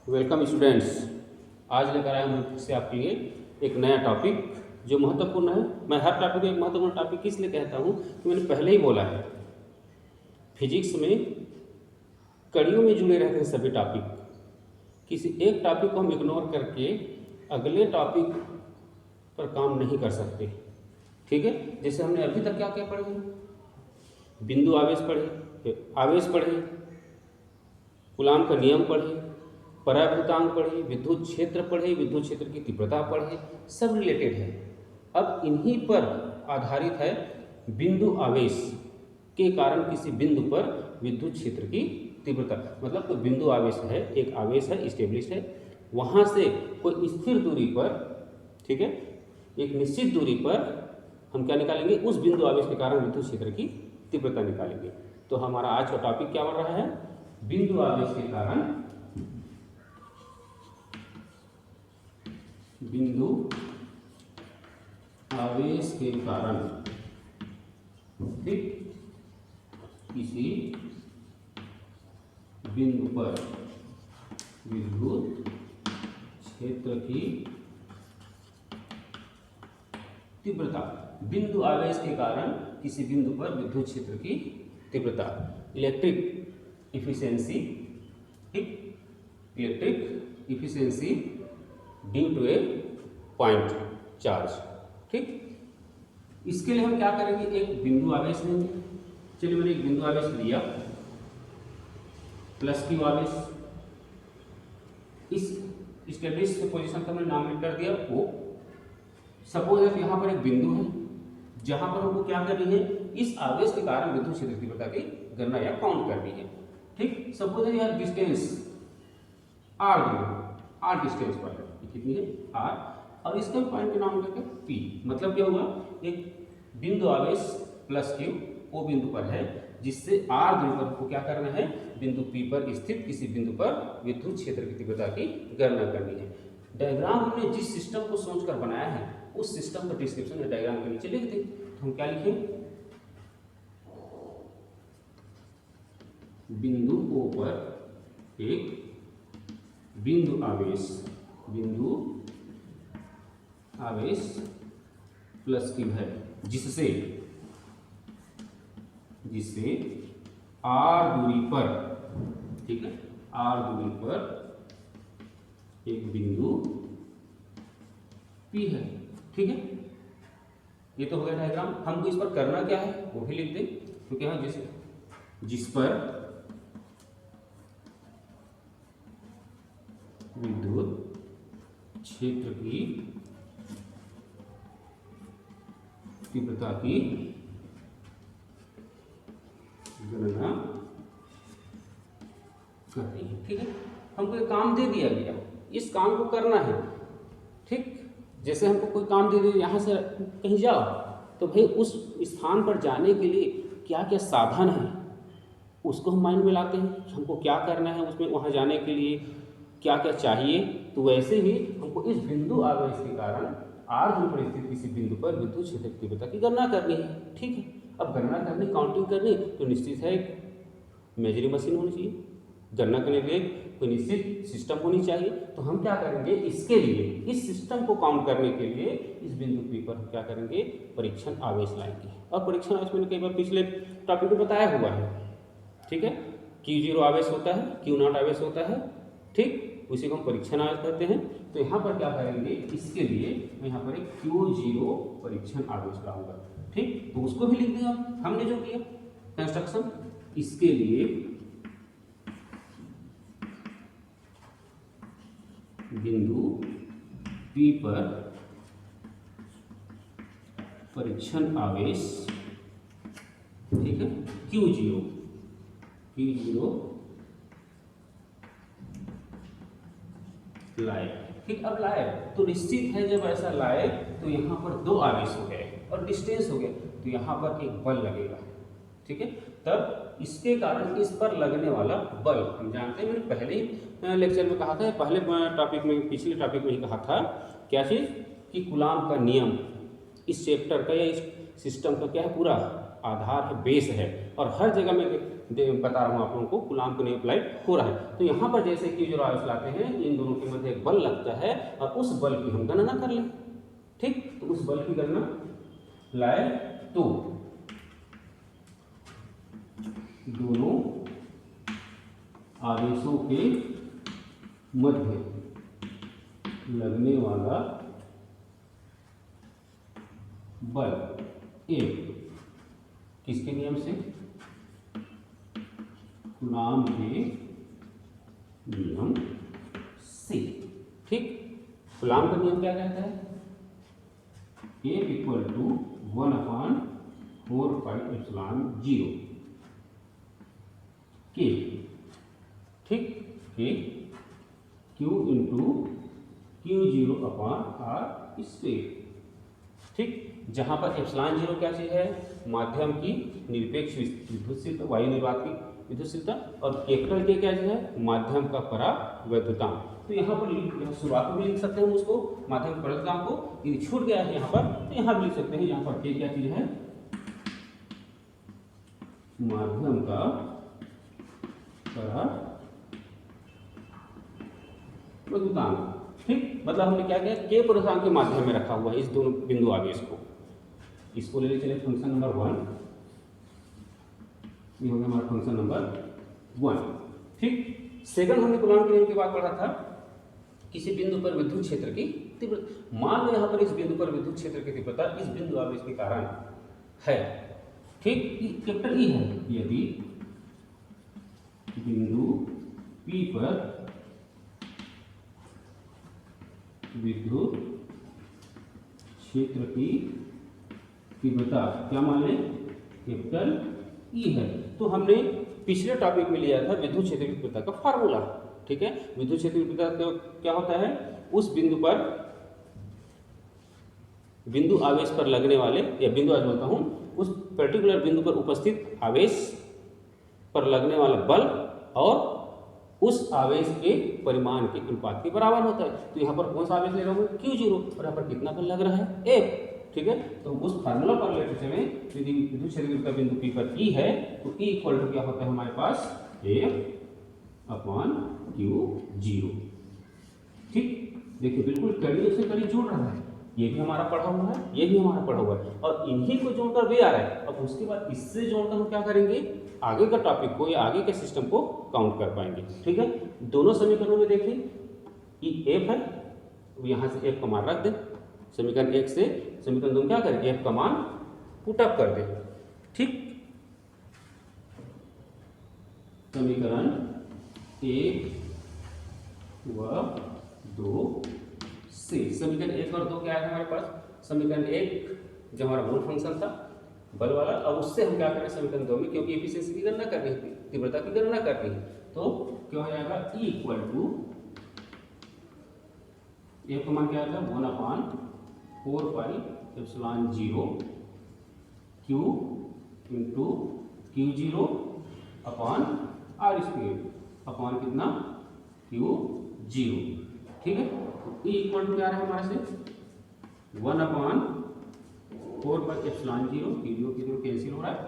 Welcome students. आज लेकर आया हूँ फिर से आपके लिए एक नया टॉपिक जो महत्वपूर्ण है। मैं हर टॉपिक को एक महत्वपूर्ण टॉपिक किस लिए कहता हूँ कि मैंने पहले ही बोला है, फिजिक्स में कड़ियों में जुड़े रहते हैं सभी टॉपिक। किसी एक टॉपिक को हम इग्नोर करके अगले टॉपिक पर काम नहीं कर सकते। ठीक है, जैसे हमने अभी तक क्या क्या पढ़े, बिंदु आवेश पढ़े, फिर आवेश पढ़े, कूलाम का नियम पढ़े, परावृतांक पढ़े, विद्युत क्षेत्र पढ़े, विद्युत क्षेत्र की तीव्रता पढ़े, सब रिलेटेड है। अब इन्हीं पर आधारित है बिंदु आवेश के कारण किसी बिंदु पर विद्युत क्षेत्र की तीव्रता। मतलब कोई बिंदु आवेश है, एक आवेश है, इस्टेब्लिश है, वहाँ से कोई स्थिर दूरी पर, ठीक है, एक निश्चित दूरी पर हम क्या निकालेंगे, उस बिंदु आवेश के कारण विद्युत क्षेत्र की तीव्रता निकालेंगे। तो हमारा आज का टॉपिक क्या बन रहा है, बिंदु आवेश के कारण, बिंदु आवेश के कारण, ठीक, किसी बिंदु पर विद्युत क्षेत्र की तीव्रता। बिंदु आवेश के कारण किसी बिंदु पर विद्युत क्षेत्र की तीव्रता, इलेक्ट्रिक इफिशियंसी, ठीक, electric efficiency due to a point charge. ठीक, इसके लिए हम क्या करेंगे, एक बिंदु आवेश लेंगे। चलिए मैंने एक बिंदु आवेश लिया, प्लस क्यू आवेश, इस स्टेब्लिश पोजीशन का मैंने नाम कर दिया O। सपोज यहाँ पर एक बिंदु है जहां पर हमको क्या करनी है, इस आवेश के कारण विद्युत क्षेत्र तीव्रता की गणना या काउंट करनी है। ठीक, सपोज यह डिस्टेंस r r डिस्टेंस पर है, कितनी है r, और इसके पॉइंट के नाम करके P। मतलब क्या हुआ, एक बिंदु आवेश प्लस क्यू ओ बिंदु पर है, जिससे r दूरी पर को क्या करना है, बिंदु P पर स्थित किसी बिंदु पर विद्युत क्षेत्र की तीव्रता की गणना करनी है। डायग्राम हमने जिस सिस्टम को सोचकर बनाया है उस सिस्टम का डिस्क्रिप्शन में डायग्राम के नीचे लिख दें। तो हम क्या लिखें, बिंदु O पर एक बिंदु आवेश प्लस क्यू है, जिससे r दूरी पर, ठीक है, r दूरी पर एक बिंदु P है। ठीक है, ये तो हो गया डायग्राम। हमको इस पर करना क्या है वो भी लिख दें, क्योंकि यहाँ जिस पर विद्युत क्षेत्र की तीव्रता की गणना करनी है। ठीक है, हमको एक काम दे दिया गया, इस काम को करना है। ठीक, जैसे हमको कोई काम दे दिया, यहाँ से कहीं जाओ, तो भाई उस स्थान पर जाने के लिए क्या क्या साधन है उसको हम माइंड में लाते हैं, हमको क्या करना है उसमें, वहाँ जाने के लिए क्या क्या चाहिए। तो वैसे ही हमको इस बिंदु आवेश के कारण r दूरी पर स्थित किसी बिंदु पर विद्युत क्षेत्र की तीव्रता की गणना करनी है। ठीक है, अब गणना करनी, काउंटिंग करनी, तो निश्चित है एक मेजरिंग मशीन होनी चाहिए, गणना करने के लिए कोई निश्चित सिस्टम होनी चाहिए। तो हम क्या करेंगे, इसके लिए, इस सिस्टम को काउंट करने के लिए इस बिंदु P पर क्या करेंगे, परीक्षण आवेश लाएंगे। और परीक्षण आवेश मैंने कई बार पिछले टॉपिक में बताया हुआ है। ठीक है, Q0 आवेश होता है, Q0 आवेश होता है, ठीक, उसी को हम परीक्षण आवेश कहते हैं। तो यहाँ पर क्या करेंगे, इसके लिए मैं यहाँ पर एक Q0 परीक्षण आवेश लाऊंगा। ठीक, तो उसको भी लिख देंगे हमने जो किया कंस्ट्रक्शन। इसके लिए बिंदु P पर परीक्षण आवेश, ठीक है, Q0 लाए। ठीक, अब लाए तो निश्चित है जब ऐसा लाए तो यहाँ पर दो आवेश हो गए और डिस्टेंस हो गया, तो यहाँ पर एक बल लगेगा। ठीक है, तब इसके कारण इस पर लगने वाला बल हम जानते हैं, मैंने पहले ही लेक्चर में कहा था, पहले टॉपिक में, पिछले टॉपिक में ही कहा था, क्या चीज़, कि कूलाम का नियम इस चैप्टर का या इस सिस्टम का क्या है, पूरा आधार है, बेस है, और हर जगह में बता रहा हूँ आप लोगों को कूलाम का नियम अप्लाइड हो रहा है। तो यहाँ पर जैसे कि जो आवेश लाते हैं, इन दोनों के मध्य एक बल लगता है और उस बल की हम गणना कर लें। ठीक, तो उस बल की गणना लाए तो दोनों आवेशों के मध्य लगने वाला बल एक किसके नियम से? कूलाम के नियम से। ठीक, कूलाम का नियम क्या कहता है? F इक्वल टू 1/4πε0 के। ठीक, के Q इंटू Q0/R²। ठीक, जहां पर एप्सिलॉन 0 क्या चीज है? माध्यम की निरपेक्ष विद्युतशीलता, वायु निर्वात की विद्युतशीलता, और कैपिटल के क्या चीज है? माध्यम का परावैद्युतांक। तो यहाँ पर शुरुआत में लिख सकते हैं उसको माध्यम के परावैद्युतांक को, यदि छूट गया है यहाँ पर तो यहाँ भी लिख सकते हैं। यहाँ पर के क्या चीज है? माध्यम का परावैद्युतांक। ठीक, मतलब हमने क्या किया? के परावैद्युतांक के माध्यम में रखा हुआ है इस दोनों बिंदु आवेश को। इसको ले चलिए फंक्शन नंबर 1, ये हो गया हमारा फंक्शन नंबर 1। ठीक, सेकंड हमने कूलाम के नियम की बात पढ़ा था, किसी बिंदु पर विद्युत क्षेत्र की तीव्रता। मान लो यहाँ पर इस बिंदु पर विद्युत क्षेत्र की तीव्रता इस बिंदु आवेश के कारण है। ठीक, कैपिटल ई है। यदि बिंदु P पर विद्युत क्षेत्र की तीव्रता क्या मान लें? कैपिटल ई है। तो हमने पिछले टॉपिक में लिया था विद्युत क्षेत्र की तीव्रता का फार्मूला। ठीक है, विद्युत क्षेत्र की तीव्रता क्या होता है? उस बिंदु पर, बिंदु आवेश पर लगने वाले, या बिंदु आज बोलता हूं, उस पर्टिकुलर बिंदु पर उपस्थित आवेश पर लगने वाला बल और उस आवेश के परिमाण के अनुपात के बराबर होता है। तो यहाँ पर कौन सा आवेश ले रहा हूँ? Q0, और यहाँ पर कितना बल लग रहा है? F। ठीक है, तो उस फार्मूला पर लेते चले, यदि विद्युत क्षेत्र का बिंदु P पर E है तो E इक्वल टू क्या होता है हमारे पास? F/Q0। ठीक, देखिए बिल्कुल कड़ी से कड़ी जोड़ रहा है। ये भी हमारा पढ़ा हुआ है, ये भी हमारा पढ़ा हुआ है, और इन्हीं को जोड़कर वे आ रहा है। अब उसके बाद इससे जोड़कर हम क्या करेंगे? आगे का टॉपिक को या आगे के सिस्टम को काउंट कर पाएंगे। ठीक है, दोनों समीकरणों में देखें, ये F है, यहाँ से F का मान रख दें। समीकरण 1 से समीकरण 2 क्या करें? F का मान पुट अप कर दें। ठीक, समीकरण 1 व 2 से, समीकरण 1 और 2 क्या है हमारे पास? समीकरण 1 जो हमारा मूल फंक्शन था बल वाला, अब उससे हम क्या करें समीकरण 2 में, क्योंकि एफिशिएंसी की गणना करनी है, तीव्रता की गणना करनी है, तो क्या हो जाएगा? E इक्वल टू F का मान क्या आता है? 1/4πε0 Q इंटू Q0/R² अपॉन कितना? Q0। ठीक है, E इक्वल टू क्या रहा है हमारे से? 1/4πε0, Q0 कैंसिल हो रहा है।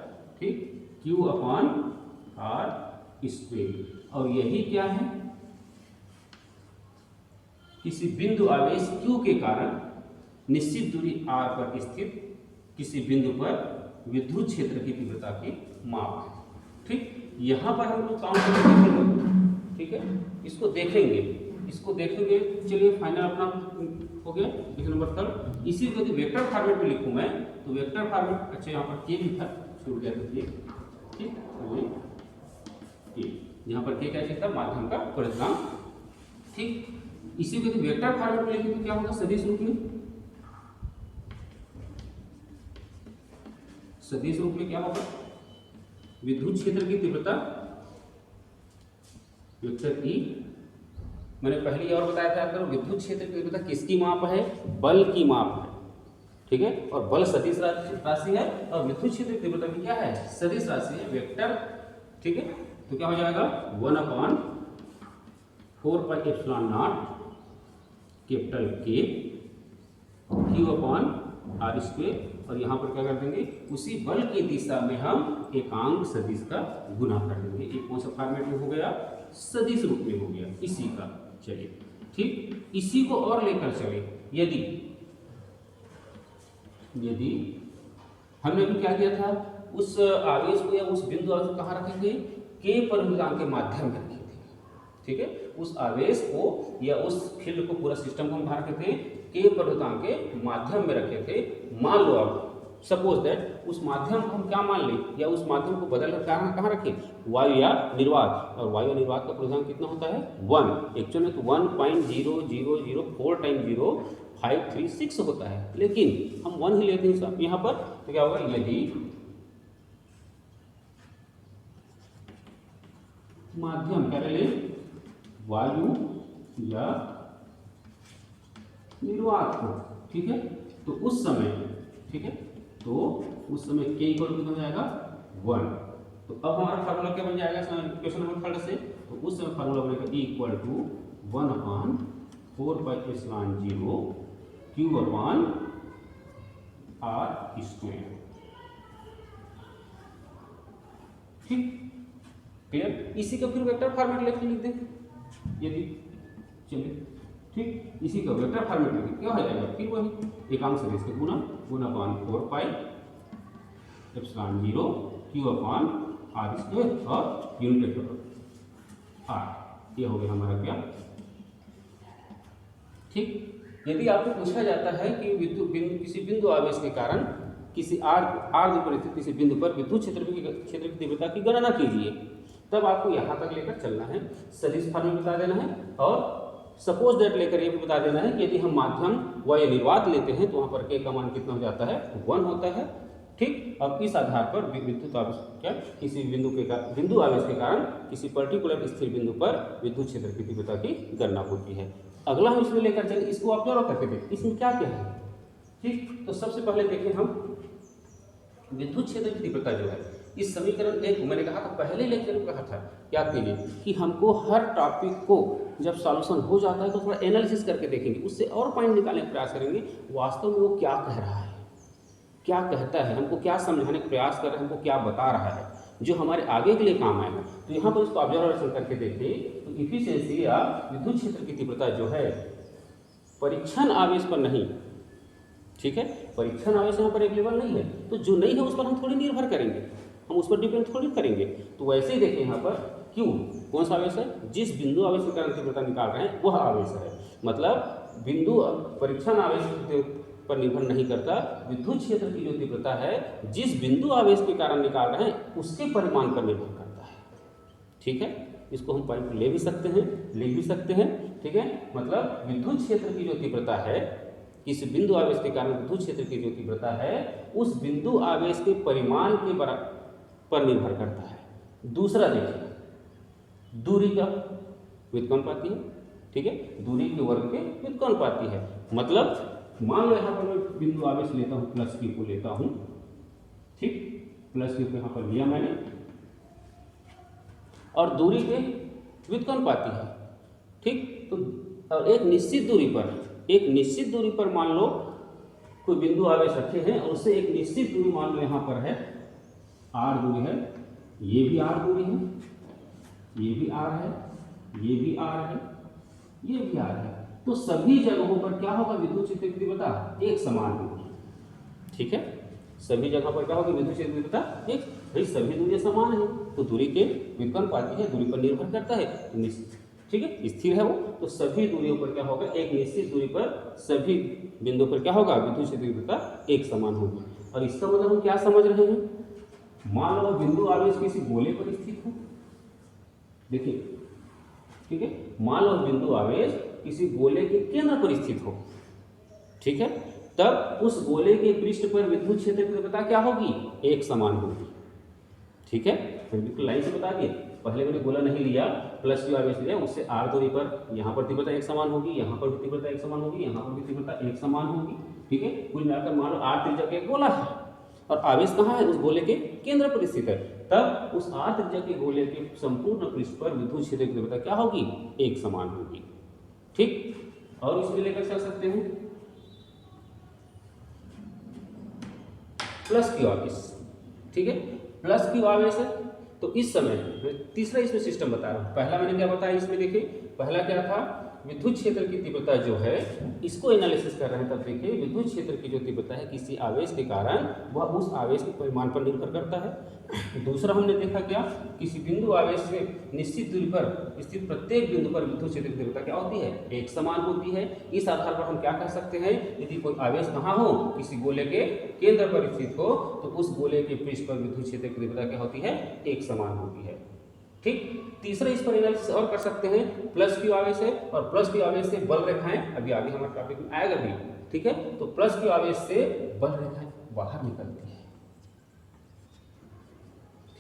ठीक, Q/R²। और यही क्या है? किसी बिंदु आवेश Q के कारण निश्चित दूरी R पर स्थित किसी बिंदु पर विद्युत क्षेत्र की तीव्रता की माप है। ठीक, यहां पर हम लोग काउंट करके देखेंगे। ठीक है, इसको देखेंगे। चलिए फाइनल अपना हो गया। क्वेश्चन नंबर 3, इसी को यदि वेक्टर फॉर्मेट में लिखूं मैं तो वेक्टर फॉर्मेट, अच्छा यहाँ पर के भी था, शुरू किया था। ठीक, यहाँ पर के क्या चीज था? माध्यम का परिमाण। ठीक, इसी को यदि वेक्टर फॉर्मेट में लिखें तो क्या होगा? सदिश रूप में। सदिश रूप में क्या होगा? विद्युत क्षेत्र की तीव्रता वेक्टर E, मैंने पहले और बताया था आपको, विद्युत क्षेत्र की तीव्रता किसकी माप है? बल की माप है। ठीक है, और बल सदिश राशि है और विद्युत क्षेत्र की तीव्रता भी क्या है? सदिश राशि है, वेक्टर। ठीक है, तो क्या हो जाएगा? 1/4πε0 capital K Q/R²। Are square, और यहाँ पर क्या कर देंगे, उसी बल की दिशा में हम एकांक सदिश का गुना कर देंगे। एक कौन सा फॉर्मेट में हो गया, सदिश रूप में हो गया इसी का। चलिए ठीक, इसी को और लेकर चले, यदि हमने भी क्या किया था, उस आवेश को या उस बिंदु आवेश को कहाँ रखेंगे, के परिवर्तनांक के माध्यम में रखे थे। ठीक है, उस आवेश को या उस फील्ड को, पूरा सिस्टम को हम कहाँ रखे थे, के परिवर्तनांक के माध्यम में रखे थे। मान लो अब सपोज दैट उस माध्यम को हम क्या मान लें, या उस माध्यम को बदल कर कहाँ रखें, वायु या निर्वात, और वायु निर्वात का परिवर्तनांक कितना होता है 1, एक्चुअल में तो 1.0004 टाइम 0.536 होता है, लेकिन हम 1 ही लेते हैं यहाँ पर, तो क्या होगा, यदि माध्यम क्या ले, वायु या निर्वात को, ठीक है, तो उस समय, ठीक है, तो उस समय के इक्वल टू हो जाएगा 1। तो अब हमारा फार्मूला क्या बन जाएगा क्वेश्चन नंबर 3 से, तो उस समय फार्मूला बनेगा E equal to 1/4πε0 Q/r square. ठीक, क्लियर। इसी का फिर वेक्टर फॉर्मेट लेके लिख दें, यदि चलिए ठीक, इसी का वेक्टर फॉर्मेट लिख क्या हो जाएगा, फिर वही एकांक सदिश के गुना 4πε0 Q/r स्क्वायर और यूनिट वेक्टर r, ये हो गया हमारा क्या। ठीक, यदि आपको पूछा जाता है कि किसी बिंदु आवेश के कारण किसी r दूर स्थित किसी बिंदु पर विद्युत क्षेत्र की तीव्रता की गणना कीजिए, तब आपको यहाँ तक लेकर चलना है, सदिश फॉर्मूला बता देना है, और सपोज दैट लेकर ये भी बता देना है कि यदि हम माध्यम व या निर्वात लेते हैं तो वहाँ पर के का मान कितना हो जाता है, 1 होता है। ठीक, अब इस आधार पर विद्युत आवेश क्या, किसी बिंदु आवेश के कारण किसी पर्टिकुलर स्थिर बिंदु पर विद्युत क्षेत्र की तीव्रता की गणना होती है। अगला हम इसमें लेकर चले, इसको आप ऑब्जर्व करके देखें, इसमें क्या क्या है। ठीक, तो सबसे पहले देखें हम विद्युत क्षेत्र की तीव्रता जो है, इस समीकरण 1 मैंने कहा था, पहले लेक्चर में कहा था क्या कीजिए कि हमको हर टॉपिक को जब सॉल्यूशन हो जाता है तो थोड़ा एनालिसिस करके देखेंगे, उससे और पॉइंट निकालने का प्रयास करेंगे, वास्तव में वो क्या कह रहा है, क्या कहता है, हमको क्या समझाने का प्रयास कर रहा है, हमको क्या बता रहा है, जो हमारे आगे के लिए काम आएगा। तो यहाँ पर इसको ऑब्जर्वेशन करके देखें तो इफिशियंसी या विद्युत क्षेत्र की तीव्रता जो है परीक्षण आवेश पर नहीं, ठीक है, परीक्षण आवेश यहाँ पर अवेलेबल नहीं है, तो जो नहीं है उस पर हम थोड़ी निर्भर करेंगे, हम उस पर डिपेंड थोड़ी करेंगे। तो वैसे ही देखें यहाँ पर क्यू कौन सा आवेश है, जिस बिंदु आवेश के कारण तीव्रता निकाल रहे हैं वह आवेश है, मतलब बिंदु परीक्षण आवेश पर निर्भर नहीं करता, विद्युत क्षेत्र की जो तीव्रता है जिस बिंदु आवेश के कारण निकाल रहे हैं उसके परिमाण पर निर्भर करता है। ठीक है, इसको हम पॉइंट ले भी सकते हैं, लिख भी सकते हैं। ठीक है, मतलब विद्युत क्षेत्र की जो तीव्रता है, किसी बिंदु आवेश के कारण विद्युत क्षेत्र की जो तीव्रता है उस बिंदु आवेश के परिमाण के बराबर पर निर्भर करता है। दूसरा देखिए, दूरी का व्युत्क्रमानुपाती है। ठीक है, दूरी के वर्ग के व्युत्क्रमानुपाती है, मतलब मान लो यहाँ पर मैं बिंदु आवेश लेता हूँ, प्लस क्यू को लेता हूँ, ठीक, प्लस क्यू को यहाँ पर लिया मैंने, और दूरी के व्युत्क्रमानुपाती है। ठीक, तो और एक निश्चित दूरी पर मान लो कोई बिंदु आवेश रखे हैं और उससे एक निश्चित दूरी मान लो यहाँ पर है r दूरी है, ये भी r दूरी है, ये भी r है, ये भी r है, ये भी r है, तो सभी जगहों पर क्या होगा, विद्युत क्षेत्र की तीव्रता एक समान होगी। ठीक है, सभी जगह पर क्या होगी, विद्युत क्षेत्र की तीव्रता एक, भाई सभी दूरियां समान है तो दूरी के व्युत्क्रमानुपाती है, दूरी पर निर्भर करता है, ठीक है, स्थिर है वो, तो सभी दूरियों पर क्या होगा, एक निश्चित दूरी पर सभी बिंदुओं पर क्या होगा, विद्युत क्षेत्र की तीव्रता एक समान होगी। और इसका मतलब हम क्या समझ रहे हैं, मान लो बिंदु आवेश किसी गोले पर स्थित हो, देखिए, ठीक है, मान लो बिंदु आवेश किसी गोले के केंद्र पर स्थित हो, ठीक है, तब उस गोले के पृष्ठ पर विद्युत क्षेत्र की तीव्रता क्या होगी, एक समान होगी। ठीक है, बिल्कुल लाइन से बता दिए, पहले मैंने गोला नहीं लिया, प्लस क्यू आवेश लिया, उससे r दूरी पर यहाँ पर तीव्रता एक समान होगी, यहाँ पर भी तीव्रता एक समान होगी, यहाँ पर भी तीव्रता एक समान होगी। ठीक है, कुल मिलाकर मान लो r त्रिज्या का एक गोला है और आवेश कहाँ है, उस गोले के केंद्र पर स्थित है, तब उस r त्रिज्या के गोले के संपूर्ण पृष्ठ पर विद्युत क्षेत्र की तीव्रता क्या होगी, एक समान होगी। ठीक, और इसमें लेकर चल सकते हैं प्लस क्यू आवेश, ठीक है, प्लस क्यू आवेश है। तो इस समय तीसरा इसमें सिस्टम बता रहा हूँ। पहला मैंने क्या बताया इसमें, देखिए पहला क्या था, विद्युत क्षेत्र की तीव्रता जो है इसको एनालिसिस कर रहे हैं। तब देखिए विद्युत क्षेत्र की जो तीव्रता है किसी आवेश के कारण वह उस आवेश के परिमाण पर निर्भर करता है। दूसरा हमने देखा क्या, किसी बिंदु आवेश से निश्चित दूरी पर स्थित प्रत्येक बिंदु पर विद्युत क्षेत्र की तीव्रता क्या होती है, एक समान होती है। इस आधार पर हम क्या कह सकते हैं, यदि कोई आवेश कहाँ हो, किसी गोले के केंद्र पर स्थित हो, तो उस गोले के पृष्ठ पर विद्युत क्षेत्र की तीव्रता क्या होती है, एक समान होती है। ठीक, तीसरा इस पर एनालिसिस और कर सकते हैं, प्लस क्यू आवेश है और प्लस क्यू आवेश से बल रेखाएं अभी आगे हमारे टॉपिक में आएगा भी, ठीक है। तो प्लस क्यू आवेश से बल रेखाएं बाहर निकलती है,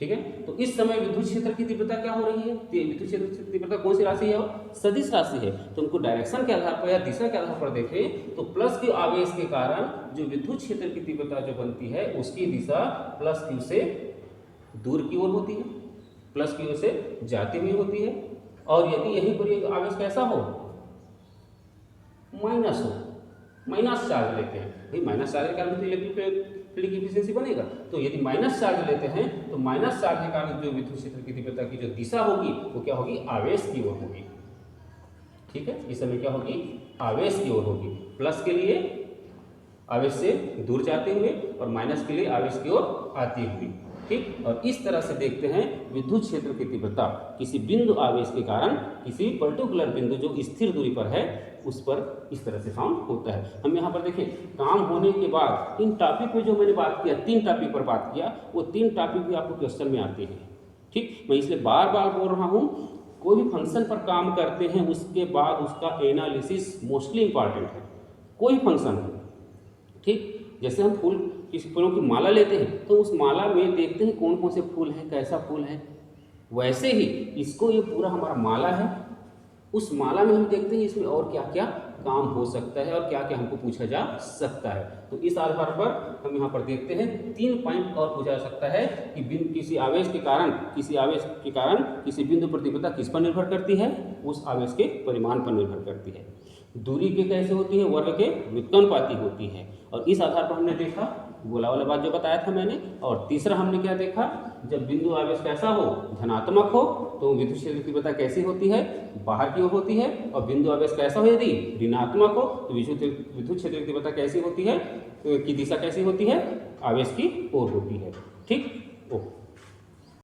ठीक है। तो इस समय विद्युत क्षेत्र की तीव्रता क्या हो रही है, विद्युत क्षेत्र की तीव्रता कौन सी राशि है, सदिश राशि है। तो उनको डायरेक्शन के आधार पर या दिशा के आधार पर देखें तो प्लस क्यू आवेश के कारण जो विद्युत क्षेत्र की तीव्रता जो बनती है उसकी दिशा प्लस क्यू से दूर की ओर होती है, प्लस क्यू से जाती हुई होती है। और यदि यहीं पर एक आवेश कैसा हो, माइनस हो, माइनस चार्ज लेते हैं, भाई माइनस चार्ज के कारण तो इलेक्ट्रिक फील्ड की एफिशिएंसी बनेगा। तो यदि माइनस चार्ज लेते हैं तो माइनस चार्ज के कारण जो विद्युत क्षेत्र की तीव्रता की जो दिशा होगी वो क्या होगी, आवेश की ओर होगी, ठीक है। इस समय क्या होगी, आवेश की ओर होगी, प्लस के लिए आवेश से दूर जाते हुए और माइनस के लिए आवेश की ओर आती हुई, ठीक। और इस तरह से देखते हैं विद्युत क्षेत्र की तीव्रता किसी बिंदु आवेश के कारण किसी पर्टिकुलर बिंदु जो स्थिर दूरी पर है उस पर इस तरह से फाउंड होता है। हम यहाँ पर देखें, काम होने के बाद इन टॉपिक में जो मैंने बात किया, 3 टॉपिक पर बात किया, वो 3 टॉपिक भी आपको क्वेश्चन में आते हैं, ठीक। मैं इसलिए बार बार बोल रहा हूँ, कोई भी फंक्शन पर काम करते हैं उसके बाद उसका एनालिसिस मोस्टली इंपॉर्टेंट है, कोई फंक्शन है, ठीक। जैसे हम फूल, किसी फूलों की माला लेते हैं तो उस माला में देखते हैं कौन कौन से फूल हैं, कैसा फूल है, वैसे ही इसको ये पूरा हमारा माला है, उस माला में हम देखते हैं इसमें और क्या क्या काम हो सकता है और क्या क्या हमको पूछा जा सकता है। तो इस आधार पर हम यहाँ पर देखते हैं 3 पॉइंट और पूछा जा सकता है कि किसी आवेश के कारण किसी बिंदु पर तीव्रता किस पर निर्भर करती है, उस आवेश के परिमाण पर निर्भर करती है। दूरी के कैसे होती है, वर्ग के व्युत्क्रमानुपाती होती है। और इस आधार पर हमने देखा गोला वाला बात जो बताया था मैंने। और तीसरा हमने क्या देखा, जब बिंदु आवेश कैसा हो, धनात्मक हो, तो विद्युत क्षेत्र की तीव्रता कैसी होती है, बाहर की ओर होती है। और बिंदु आवेश कैसा हो यदि ऋणात्मक हो तो विद्युत क्षेत्र की तीव्रता कैसी होती है, की दिशा कैसी होती है, आवेश की ओर होती है, ठीक। ओके।